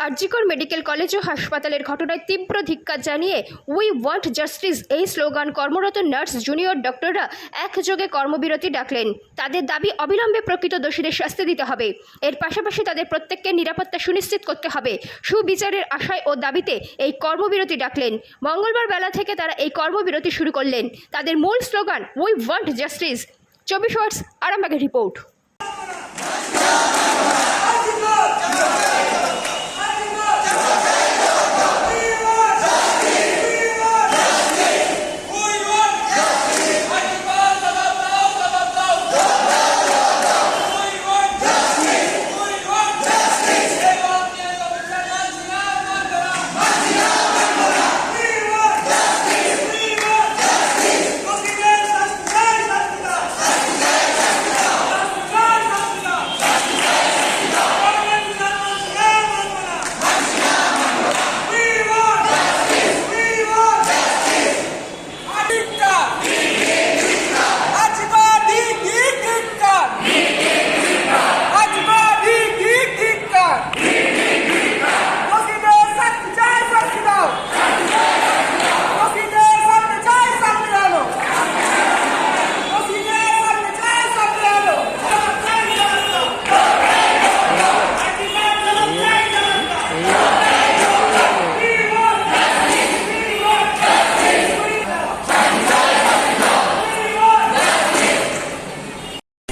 RG Kar medical college ও হাসপাতালের ঘটনায় তীব্র ধিক্কার জানিয়ে উই ওয়ান্ট জাস্টিস এই স্লোগান কর্মরত নার্স জুনিয়র ডক্টররা একযোগে কর্মবিরতি ডাকলেন। তাদের দাবি অবিলম্বে প্রকৃত দোষীদের শাস্তি দিতে হবে। এর পাশাপাশি তাদের প্রত্যেককে নিরাপত্তা সুনিশ্চিত করতে হবে। সুবিচারের আশায় ও দাবিতে এই কর্মবিরতি ডাকলেন। মঙ্গলবার বেলা থেকে তারা এই কর্মবিরতি শুরু করলেন। তাদের মূল slogan we want justice. 24 hours আরামবাগের রিপোর্ট।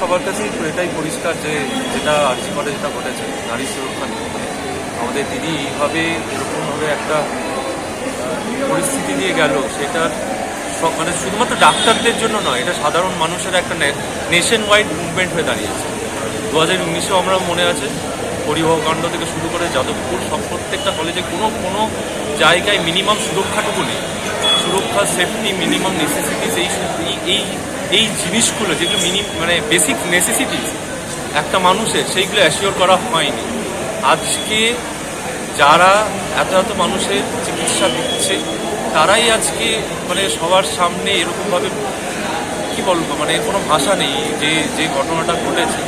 সবার কাছেই এটাই পরিষ্কার যে যেটা আরজিকরে যেটা ঘটেছে নারী সুরক্ষা নিয়ে আমাদের দিদি এইভাবে এরকমভাবে একটা পরিস্থিতি দিয়ে গেল, সেটা মানে শুধুমাত্র ডাক্তারদের জন্য নয়, এটা সাধারণ মানুষের একটা নেশন ওয়াইড মুভমেন্ট হয়ে দাঁড়িয়েছে। 2019-এও আমরা মনে আছে পরিবহকাণ্ড থেকে শুরু করে যাদবপুর সব প্রত্যেকটা কলেজে কোনো জায়গায় মিনিমাম সুরক্ষাটুকু নেই। সুরক্ষা, সেফটি, মিনিমাম নেসেসিটিস, এই জিনিসগুলো যেগুলো মানে বেসিক নেসেসিটিস একটা মানুষের, সেইগুলো অ্যাসিওর করা হয়নি। আজকে যারা এত মানুষের চিকিৎসা দিচ্ছে তারাই আজকে মানে সবার সামনে এরকমভাবে কি বলবো, মানে কোনো ভাষা নেই যে ঘটনাটা ঘটেছে।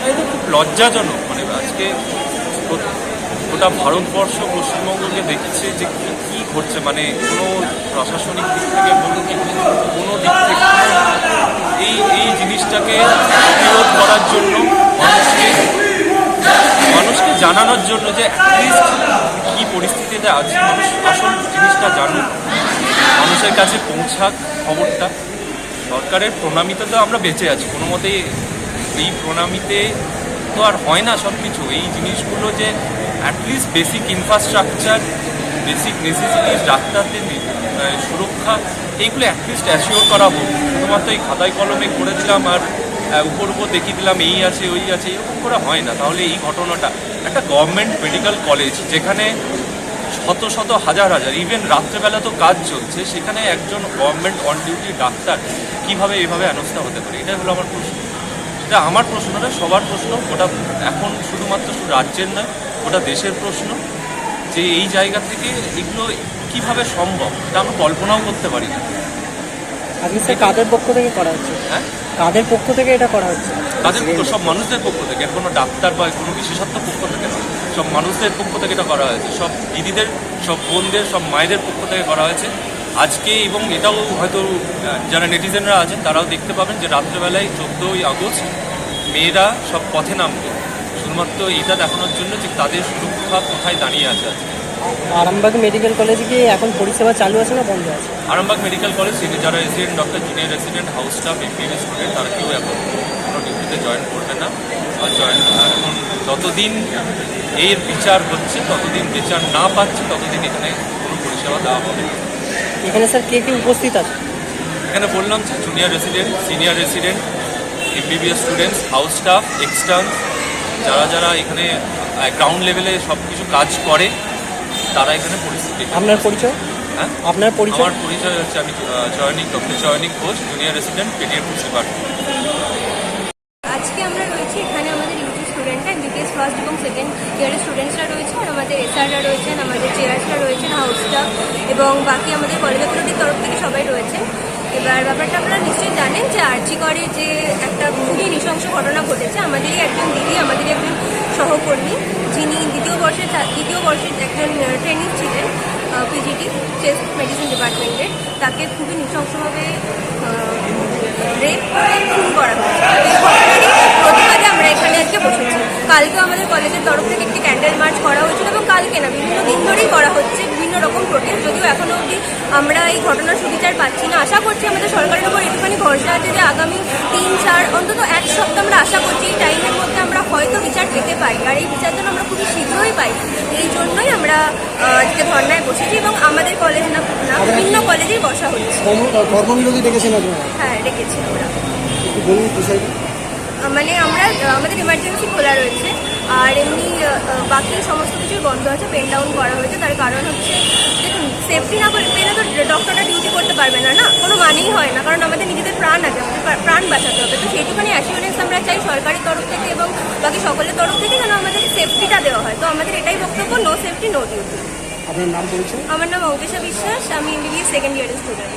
এটা খুব লজ্জাজনক। মানে আজকে গোটা ভারতবর্ষ পশ্চিমবঙ্গকে দেখছে যে কী ঘটছে, মানে কোনো প্রশাসনিক দিক থেকে বলুন কোনো দিক থেকে এই জিনিসটাকে বিরোধ করার জন্য মানুষকে জানানোর জন্য যে অ্যাটলিস্ট কী পরিস্থিতিতে আছে মানুষ আসল জিনিসটা জানুক, মানুষের কাছে পৌঁছাক খবরটা। সরকারের প্রণামিতে তো আমরা বেঁচে আছি কোনো মতেই, এই প্রণামিতে তো আর হয় না সব কিছু। এই জিনিসগুলো যে at least basic infrastructure, basic necessities, ডাক্তারদের সুরক্ষা, এইগুলো অ্যাটলিস্ট অ্যাসিওর করা হোক। শুধুমাত্র এই খাতায় কলমে করে দিলাম আর উপর দেখিয়ে দিলাম এই আছে ওই আছে, এরকম করে হয় না। তাহলে এই ঘটনাটা একটা গভর্নমেন্ট মেডিকেল কলেজ যেখানে শত হাজার ইভেন রাত্রেবেলা তো কাজ চলছে, সেখানে একজন গভর্নমেন্ট অন ডিউটি ডাক্তার কীভাবে এভাবে হেনস্থা হতে পারে? এটাই হলো আমার প্রশ্ন। এটা আমার প্রশ্ন নয়, সবার প্রশ্ন। ওটা এখন শুধুমাত্র রাজ্যের নয়, ওটা দেশের প্রশ্ন যে এই জায়গা থেকে এগুলো কিভাবে সম্ভব, এটা আমরা কল্পনাও করতে পারি না। আজকে স্যার কাদের পক্ষ থেকে করা হচ্ছে? হ্যাঁ, কাদের পক্ষ থেকে এটা করা হচ্ছে? তাদের সব মানুষদের পক্ষ থেকে, কোনো ডাক্তার বা কোনো বিশেষজ্ঞ পক্ষ থেকে নয়, সব মানুষদের পক্ষ থেকে এটা করা হয়েছে। সব দিদিদের, সব বোনদের, সব মায়েদের পক্ষ থেকে করা হয়েছে আজকে। এবং এটাও হয়তো যারা নেটিজেনরা আছেন তারাও দেখতে পাবেন যে রাত্রেবেলায় 14ই আগস্ট মেয়েরা সব পথে নামবে শুধুমাত্র এটা দেখানোর জন্য যে তাদের সুরক্ষা কোথায় দাঁড়িয়ে আছে। আজকে আরামবাগ মেডিকেল কলেজে কি এখন পরিষেবা চালু আছে না বন্ধ আছে? আরামবাগ মেডিকেল কলেজ যারা resident doctor, junior resident, house staff, MBBS student, তারা কেউ এখন কোনো ডিউটিতে জয়েন করবে না। আর এখন যতদিন এর বিচার হচ্ছে, ততদিন বিচার না পাচ্ছে, ততদিন এখানে কোনো পরিষেবা দেওয়া হবে না। এখানে স্যার কে উপস্থিত আছে? এখানে বললাম যে junior resident, senior resident, MBBS students, house staff, extern, যারা এখানে গ্রাউন্ড লেভেলে সব কিছু কাজ করে তারা এখানে পরিস্থিতি। আপনার পরিচয়? হ্যাঁ, আপনার পরিচয়? আমার পরিচয় হচ্ছে আমি doctor Choyonik Ghosh, junior resident, paediatrics department. আজকে আমরা রয়েছি এখানে, আমাদের ইউজি স্টুডেন্টরা, বিবিএস ফার্স্ট এবং সেকেন্ড ইয়ারের স্টুডেন্টসরা রয়েছে, আর আমাদের এসআররা রয়েছেন, আমাদের চেয়ার্সরা রয়েছেন, হাউস স্টাফ এবং বাকি আমাদের কলেজ অথরিটির তরফ থেকে সবাই রয়েছেন। এবার ব্যাপারটা আপনারা নিশ্চয়ই জানেন যে আরজিকরে যে একটা খুবই নৃশংস ঘটনা ঘটেছে, আমাদেরই একজন দিদি, আমাদেরই একজন সহকর্মী, যিনি দ্বিতীয় বর্ষের একজন ট্রেনিং ছিলেন পিজিটি চেস্ট মেডিসিন ডিপার্টমেন্টের, তাকে খুবই নৃশংসভাবে রেপ করে খুন করা হয়েছে। এই ঘটনারই প্রতিবাদে আমরা এখানে আজকে বসেছি। কালকেও আমাদের কলেজের তরফ থেকে একটি ক্যান্ডেল মার্চ করা হয়েছিল এবং কালকে না, বিভিন্ন দিন ধরেই করা হচ্ছে বিভিন্ন রকম প্রোটেস্ট। যদিও এখনও অবধি আমরা এই ঘটনার সুবিচার পাচ্ছি না। আশা করছি আমাদের সরকারের উপর একটুখানি ভরসা আছে যে আগামী 3-4 অন্তত 1 সপ্তাহ আমরা আশা করছি এই টাইমের মধ্যে আমরা হয়তো বিচার পেতে পারি, আর এই বিচার যেন আমরা খুবই শীঘ্রই পাই। এই জন্যই আমরা আজকে ধর্নায় বসেছি এবং আমাদের কলেজ না বিভিন্ন কলেজেই বসা হচ্ছে। কর্মবিরতি ডেকেছেন আপনারা? হ্যাঁ, ডেকেছি আমরা। একটু বলুন বিষয়টা। মানে আমাদের ইমার্জেন্সি খোলা রয়েছে, আর এমনি বাকি সমস্ত কিছুই বন্ধ আছে, পেন ডাউন করা হয়েছে। তার কারণ হচ্ছে দেখুন, সেফটি না পেলে তো ডক্টররা ডিউটি করতে পারবে না, কোনো মানেই হয় না। কারণ আমাদের নিজেদের প্রাণ আছে, আমাদের প্রাণ বাঁচাতে হবে। তো সেইটুখানি অ্যাসিওরেন্স আমরা চাই সরকারের তরফ থেকে এবং বাকি সকলের তরফ থেকে, যেন আমাদের সেফটিটা দেওয়া হয়। তো আমাদের এটাই বক্তব্য, নো সেফটি নো ডিউটি। আপনার নাম বলছেন? আমার নাম অঙ্কেশা বিশ্বাস, আমি MBBS সেকেন্ড ইয়ারের স্টুডেন্ট।